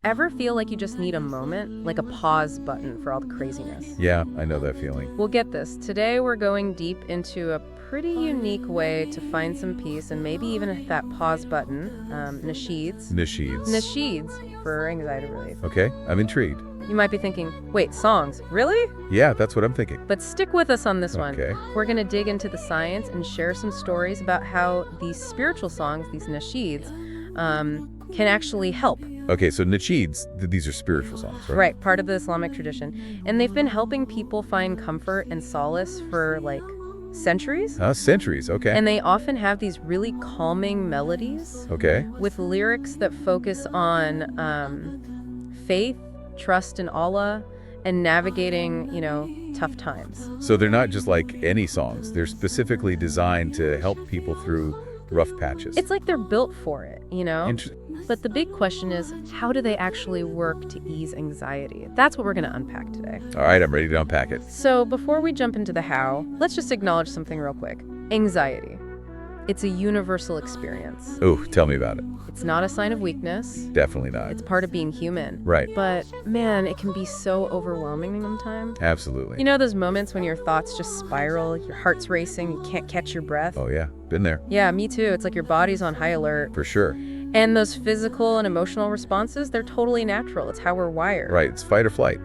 Ever feel like you just need a moment, like a pause button for all the craziness? Yeah, I know that feeling. Well, get this. Today we're going deep into a pretty unique way to find some peace and maybe even hit that pause button, Nasheeds. Nasheeds. Nasheeds for anxiety relief. Okay, I'm intrigued. You might be thinking, wait, songs? Really? Yeah, that's what I'm thinking. But stick with us on this one. Okay. We're going to dig into the science and share some stories about how these spiritual songs, these nasheeds, can actually help. Okay, so Nasheeds, these are spiritual songs, right? Right, part of the Islamic tradition. And they've been helping people find comfort and solace for, like, centuries. Centuries, okay. And they often have these really calming melodies Okay. with lyrics that focus on faith, trust in Allah, and navigating, tough times. So they're not just like any songs. They're specifically designed to help people through rough patches. It's like they're built for it, Inter- But the big question is, how do they actually work to ease anxiety? That's what we're going to unpack today. All right, I'm ready to unpack it. So before we jump into the how, let's just acknowledge something real quick. Anxiety. It's a universal experience. Oh, tell me about it. It's not a sign of weakness. Definitely not. It's part of being human. Right. But man, it can be so overwhelming sometimes. Absolutely. You know those moments when your thoughts just spiral, your heart's racing, you can't catch your breath? Oh, yeah. Been there. Yeah, me too. It's like your body's on high alert. For sure. And those physical and emotional responses, they're totally natural. It's how we're wired. Right. It's fight or flight.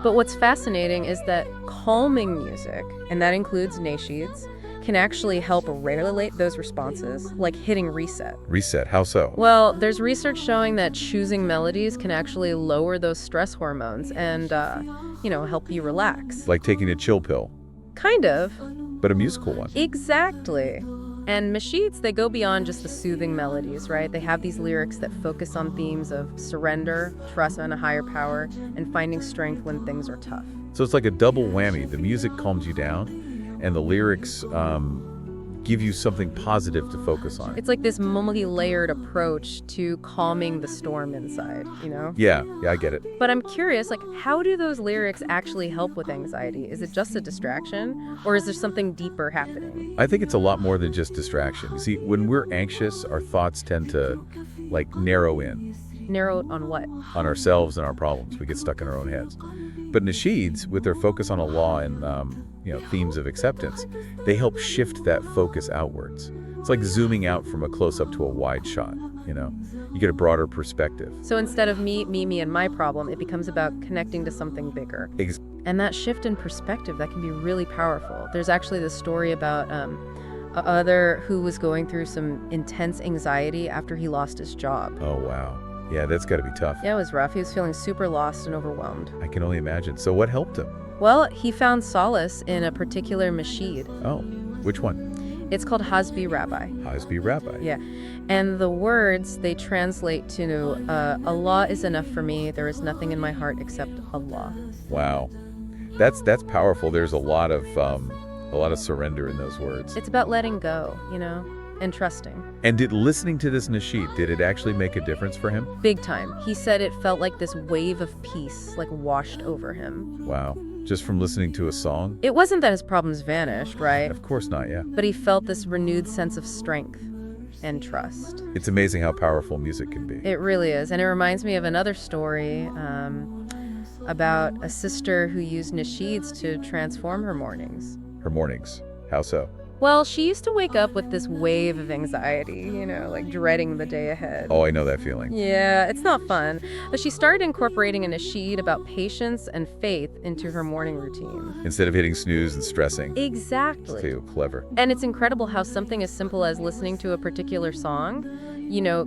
But what's fascinating is that calming music, and that includes nasheeds, can actually help regulate those responses, like hitting reset. Reset. How so? Well, there's research showing that choosing melodies can actually lower those stress hormones and, help you relax. Like taking a chill pill, Kind of. but a musical one. Exactly. And nasheeds, they go beyond just the soothing melodies, right? They have these lyrics that focus on themes of surrender, trust in a higher power, and finding strength when things are tough. So it's like a double whammy. The music calms you down, and the lyrics give you something positive to focus on. It's like this multi-layered approach to calming the storm inside, Yeah, I get it. But I'm curious, like, how do those lyrics actually help with anxiety? Is it just a distraction, or is there something deeper happening? I think it's a lot more than just distraction. You see, when we're anxious, our thoughts tend to, narrow in Narrowed on what? on ourselves and our problems. We get stuck in our own heads. But Nasheeds, with their focus on Allah and themes of acceptance, they help shift that focus outwards. It's like zooming out from a close-up to a wide shot. You get a broader perspective. So instead of me, and my problem, it becomes about connecting to something bigger. And that shift in perspective, that can be really powerful. There's actually this story about a other who was going through some intense anxiety after he lost his job. Oh, wow. Yeah, that's got to be tough. Yeah, it was rough. He was feeling super lost and overwhelmed. I can only imagine. So what helped him? Well, he found solace in a particular nasheed. Oh, which one? It's called Hasbi Rabbi. Hasbi Rabbi. Yeah. And the words, they translate to, Allah is enough for me. There is nothing in my heart except Allah. Wow. That's powerful. There's a lot of surrender in those words. It's about letting go, and trusting. And did listening to this nasheed, did it actually make a difference for him? Big time. He said it felt like this wave of peace, washed over him. Wow. Just from listening to a song? It wasn't that his problems vanished, right? Of course not, yeah. But he felt this renewed sense of strength and trust. It's amazing how powerful music can be. It really is. And it reminds me of another story about a sister who used nasheeds to transform her mornings. Her mornings. How so? Well, she used to wake up with this wave of anxiety, dreading the day ahead. Oh, I know that feeling. Yeah, it's not fun. But she started incorporating a nasheed about patience and faith into her morning routine. Instead of hitting snooze and stressing. Exactly. Feel clever. And it's incredible how something as simple as listening to a particular song,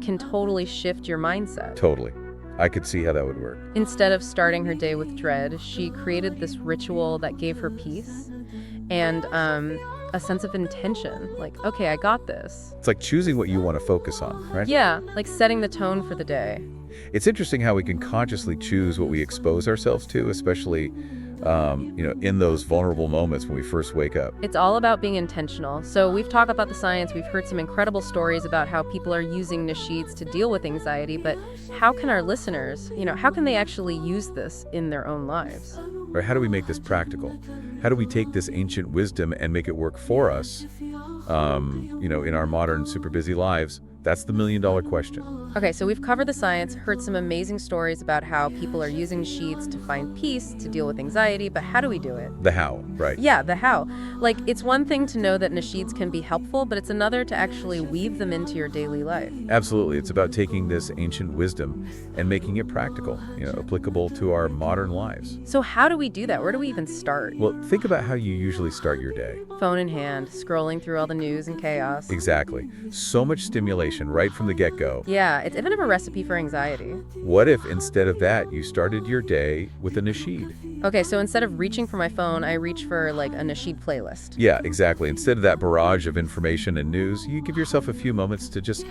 can totally shift your mindset. Totally. I could see how that would work. Instead of starting her day with dread, she created this ritual that gave her peace and a sense of intention. Like, okay, I got this. It's like choosing what you want to focus on, right? Yeah, like setting the tone for the day. It's interesting how we can consciously choose what we expose ourselves to, especially, in those vulnerable moments when we first wake up. It's all about being intentional. So we've talked about the science. We've heard some incredible stories about how people are using nasheeds to deal with anxiety. But how can our listeners, how can they actually use this in their own lives? Or how do we make this practical? How do we take this ancient wisdom and make it work for us, in our modern super busy lives? That's the million-dollar question. Okay, so we've covered the science, heard some amazing stories about how people are using nasheeds to find peace, to deal with anxiety, but how do we do it? The how, right? Yeah, the how. Like, it's one thing to know that nasheeds can be helpful, but it's another to actually weave them into your daily life. Absolutely. It's about taking this ancient wisdom and making it practical, applicable to our modern lives. So how do we do that? Where do we even start? Well, think about how you usually start your day. Phone in hand, scrolling through all the news and chaos. Exactly. So much stimulation right from the get-go. Yeah, it's even a recipe for anxiety. What if instead of that, you started your day with a nasheed? Okay, so instead of reaching for my phone, I reach for like a nasheed playlist. Yeah, exactly. Instead of that barrage of information and news, you give yourself a few moments to just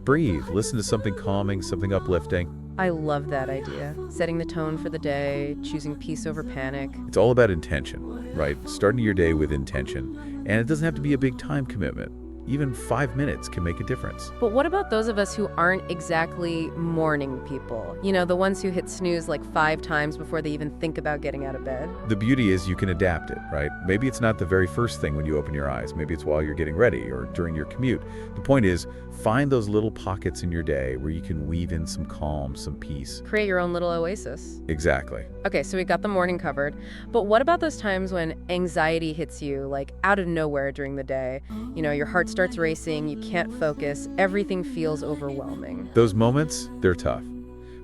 breathe, listen to something calming, something uplifting. I love that idea. Setting the tone for the day, choosing peace over panic. It's all about intention, right? Starting your day with intention. And it doesn't have to be a big time commitment. Even 5 minutes can make a difference. But what about those of us who aren't exactly morning people? The ones who hit snooze like 5 times before they even think about getting out of bed? The beauty is you can adapt it, right? Maybe it's not the very first thing when you open your eyes. Maybe it's while you're getting ready or during your commute. The point is, find those little pockets in your day where you can weave in some calm, some peace. Create your own little oasis. Exactly. Okay, so we got the morning covered. But what about those times when anxiety hits you, like out of nowhere during the day? Your heart starts racing, you can't focus, everything feels overwhelming. Those moments, they're tough.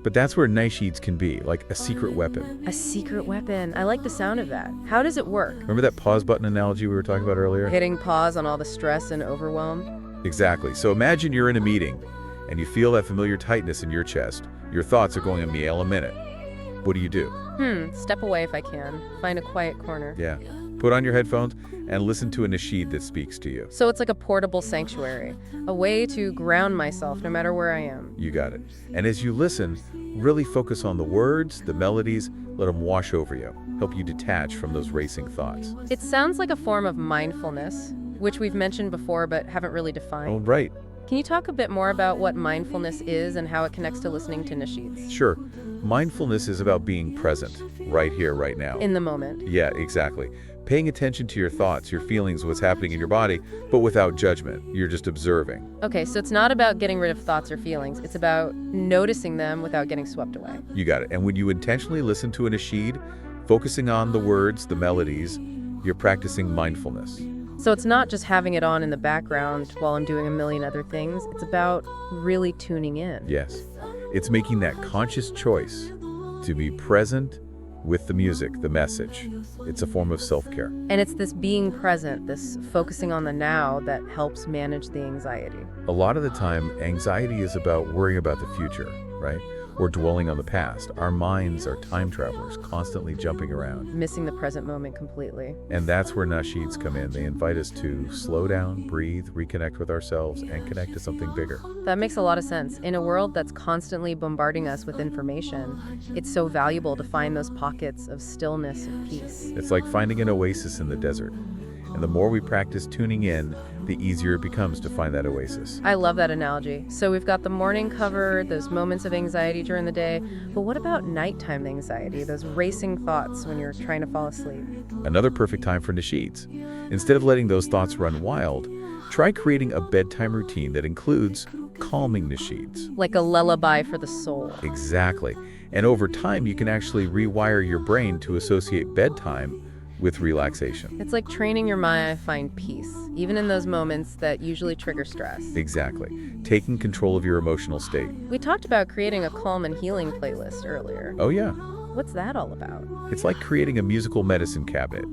But that's where nasheeds can be, like a secret weapon. A secret weapon. I like the sound of that. How does it work? Remember that pause button analogy we were talking about earlier? Hitting pause on all the stress and overwhelm? Exactly. So imagine you're in a meeting and you feel that familiar tightness in your chest. Your thoughts are going a mile a minute. What do? Step away if I can. Find a quiet corner. Yeah. Put on your headphones and listen to a nasheed that speaks to you. So it's like a portable sanctuary, a way to ground myself no matter where I am. You got it. And as you listen, really focus on the words, the melodies, let them wash over you, help you detach from those racing thoughts. It sounds like a form of mindfulness, which we've mentioned before but haven't really defined. Oh, right. Can you talk a bit more about what mindfulness is and how it connects to listening to nasheeds? Sure. Mindfulness is about being present, right here, right now. In the moment. Yeah, exactly. Paying attention to your thoughts, your feelings, what's happening in your body, but without judgment. You're just observing. Okay, so it's not about getting rid of thoughts or feelings. It's about noticing them without getting swept away. You got it. And when you intentionally listen to a nasheed, focusing on the words, the melodies, you're practicing mindfulness. So it's not just having it on in the background while I'm doing a million other things. It's about really tuning in. Yes. It's making that conscious choice to be present with the music, the message. It's a form of self-care. And it's this being present, this focusing on the now that helps manage the anxiety. A lot of the time, anxiety is about worrying about the future, right? Or dwelling on the past. Our minds are time travelers, constantly jumping around. Missing the present moment completely. And that's where nasheeds come in. They invite us to slow down, breathe, reconnect with ourselves, and connect to something bigger. That makes a lot of sense. In a world that's constantly bombarding us with information, it's so valuable to find those pockets of stillness and peace. It's like finding an oasis in the desert. And the more we practice tuning in, the easier it becomes to find that oasis. I love that analogy. So we've got the morning covered, those moments of anxiety during the day, but what about nighttime anxiety, those racing thoughts when you're trying to fall asleep? Another perfect time for nasheeds. Instead of letting those thoughts run wild, try creating a bedtime routine that includes calming nasheeds. Like a lullaby for the soul. Exactly. And over time, you can actually rewire your brain to associate bedtime with relaxation. It's like training your mind to find peace, even in those moments that usually trigger stress. Exactly. Taking control of your emotional state. We talked about creating a calm and healing playlist earlier. Oh yeah. What's that all about? It's like creating a musical medicine cabinet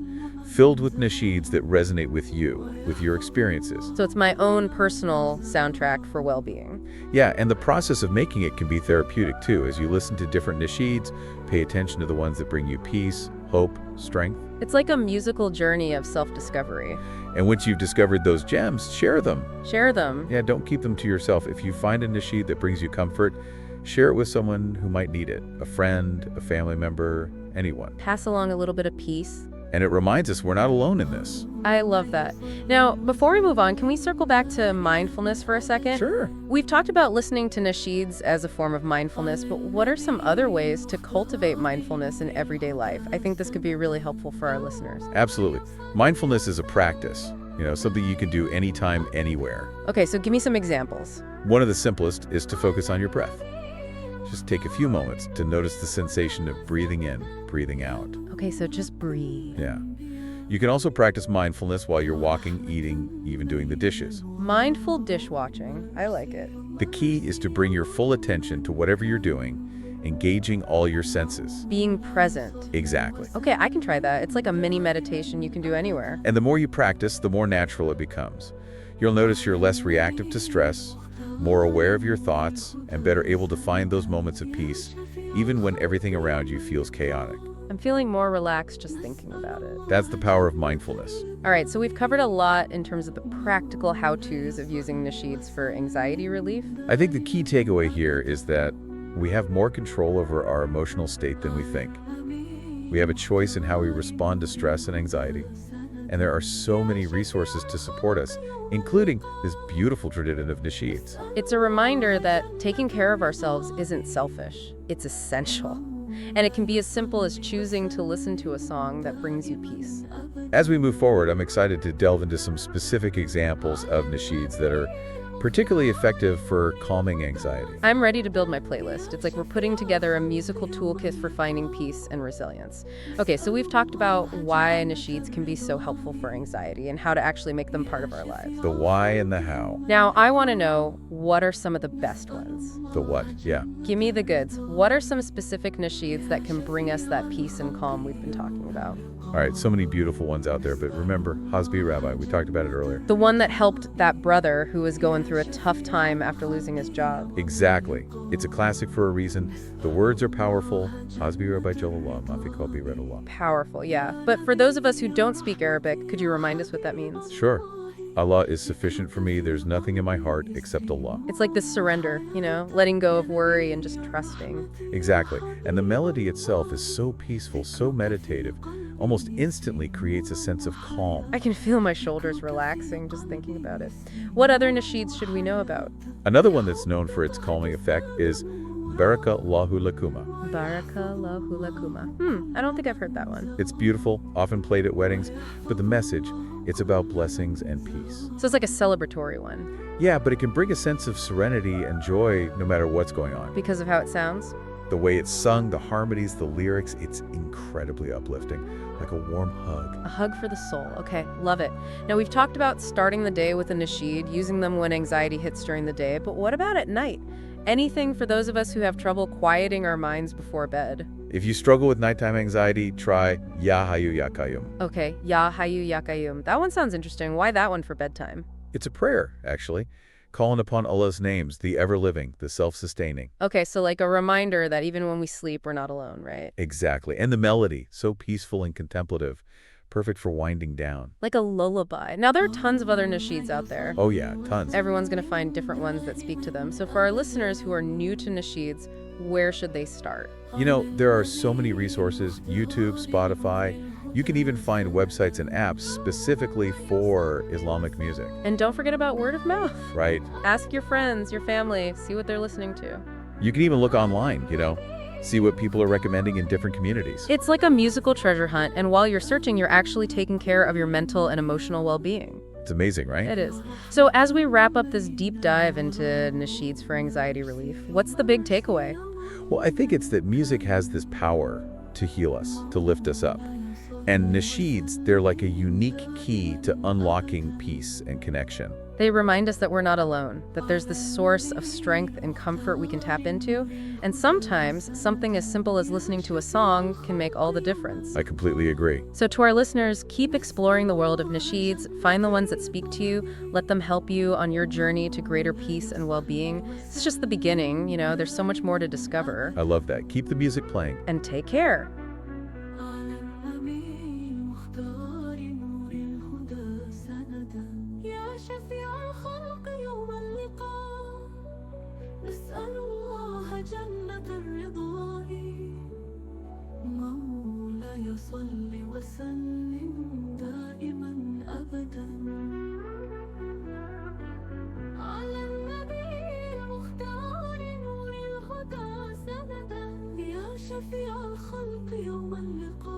filled with nasheeds that resonate with you, with your experiences. So it's my own personal soundtrack for well-being. Yeah, and the process of making it can be therapeutic too. As you listen to different nasheeds, pay attention to the ones that bring you peace, hope, strength. It's like a musical journey of self-discovery. And once you've discovered those gems, share them. Share them. Yeah, don't keep them to yourself. If you find a nasheed that brings you comfort, share it with someone who might need it. A friend, a family member, anyone. Pass along a little bit of peace. And it reminds us we're not alone in this. I love that. Now, before we move on, can we circle back to mindfulness for a second? Sure. We've talked about listening to nasheeds as a form of mindfulness, but what are some other ways to cultivate mindfulness in everyday life? I think this could be really helpful for our listeners. Absolutely. Mindfulness is a practice, something you can do anytime, anywhere. Okay, so give me some examples. One of the simplest is to focus on your breath. Just take a few moments to notice the sensation of breathing in, breathing out. Okay, so just breathe. Yeah. You can also practice mindfulness while you're walking, eating, even doing the dishes. Mindful dishwashing. I like it. The key is to bring your full attention to whatever you're doing, engaging all your senses. Being present. Exactly. Okay, I can try that. It's like a mini meditation you can do anywhere. And the more you practice, the more natural it becomes. You'll notice you're less reactive to stress, more aware of your thoughts, and better able to find those moments of peace, even when everything around you feels chaotic. I'm feeling more relaxed just thinking about it. That's the power of mindfulness. All right, so we've covered a lot in terms of the practical how-tos of using nasheeds for anxiety relief. I think the key takeaway here is that we have more control over our emotional state than we think. We have a choice in how we respond to stress and anxiety. And there are so many resources to support us, including this beautiful tradition of nasheeds. It's a reminder that taking care of ourselves isn't selfish, it's essential. And it can be as simple as choosing to listen to a song that brings you peace. As we move forward, I'm excited to delve into some specific examples of nasheeds that are particularly effective for calming anxiety. I'm ready to build my playlist. It's like we're putting together a musical toolkit for finding peace and resilience. Okay, so we've talked about why nasheeds can be so helpful for anxiety and how to actually make them part of our lives. The why and the how. Now, I want to know, what are some of the best ones? The what, yeah. Give me the goods. What are some specific nasheeds that can bring us that peace and calm we've been talking about? All right, so many beautiful ones out there, but remember, Hasbi Rabbi, we talked about it earlier. The one that helped that brother who was going through a tough time after losing his job. Exactly. It's a classic for a reason. The words are powerful. Hasbi Rabbi Jalallah, Mafi Qalbi Redallah. Powerful, yeah. But for those of us who don't speak Arabic, could you remind us what that means? Sure. Allah is sufficient for me. There's nothing in my heart except Allah. It's like this surrender, letting go of worry and just trusting. Exactly. And the melody itself is so peaceful, so meditative, almost instantly creates a sense of calm. I can feel my shoulders relaxing just thinking about it. What other nasheeds should we know about? Another one that's known for its calming effect is Barakallahu Lakuma. Barakallahu Lakuma. I don't think I've heard that one. It's beautiful, often played at weddings, but the message, it's about blessings and peace. So it's like a celebratory one. Yeah, but it can bring a sense of serenity and joy no matter what's going on. Because of how it sounds? The way it's sung, the harmonies, the lyrics, it's incredibly uplifting, like a warm hug. A hug for the soul. Okay, love it. Now, we've talked about starting the day with a nasheed, using them when anxiety hits during the day, but what about at night? Anything for those of us who have trouble quieting our minds before bed? If you struggle with nighttime anxiety, try Ya Hayyu Ya Qayyum. Okay, Ya Hayyu Ya Qayyum. That one sounds interesting. Why that one for bedtime? It's a prayer, actually, calling upon Allah's names, the ever-living, the self-sustaining. Okay, so like a reminder that even when we sleep, we're not alone, right? Exactly. And the melody, so peaceful and contemplative, perfect for winding down. Like a lullaby. Now, there are tons of other nasheeds out there. Oh yeah, tons. Everyone's going to find different ones that speak to them. So for our listeners who are new to nasheeds, where should they start? There are so many resources, YouTube, Spotify. You can even find websites and apps specifically for Islamic music. And don't forget about word of mouth. Right. Ask your friends, your family, see what they're listening to. You can even look online, see what people are recommending in different communities. It's like a musical treasure hunt, and while you're searching, you're actually taking care of your mental and emotional well-being. It's amazing, right? It is. So as we wrap up this deep dive into nasheeds for anxiety relief, what's the big takeaway? Well, I think it's that music has this power to heal us, to lift us up. And nasheeds, they're like a unique key to unlocking peace and connection. They remind us that we're not alone, that there's this source of strength and comfort we can tap into, and sometimes something as simple as listening to a song can make all the difference. I completely agree. So to our listeners, keep exploring the world of nasheeds, find the ones that speak to you, let them help you on your journey to greater peace and well-being. It's just the beginning, there's so much more to discover. I love that. Keep the music playing. And take care. نسأل الله جنة الرضا مولاي صل وسلم دائما أبدا على النبي المختار نور الهدى سندا يا شفيع الخلق يوم اللقاء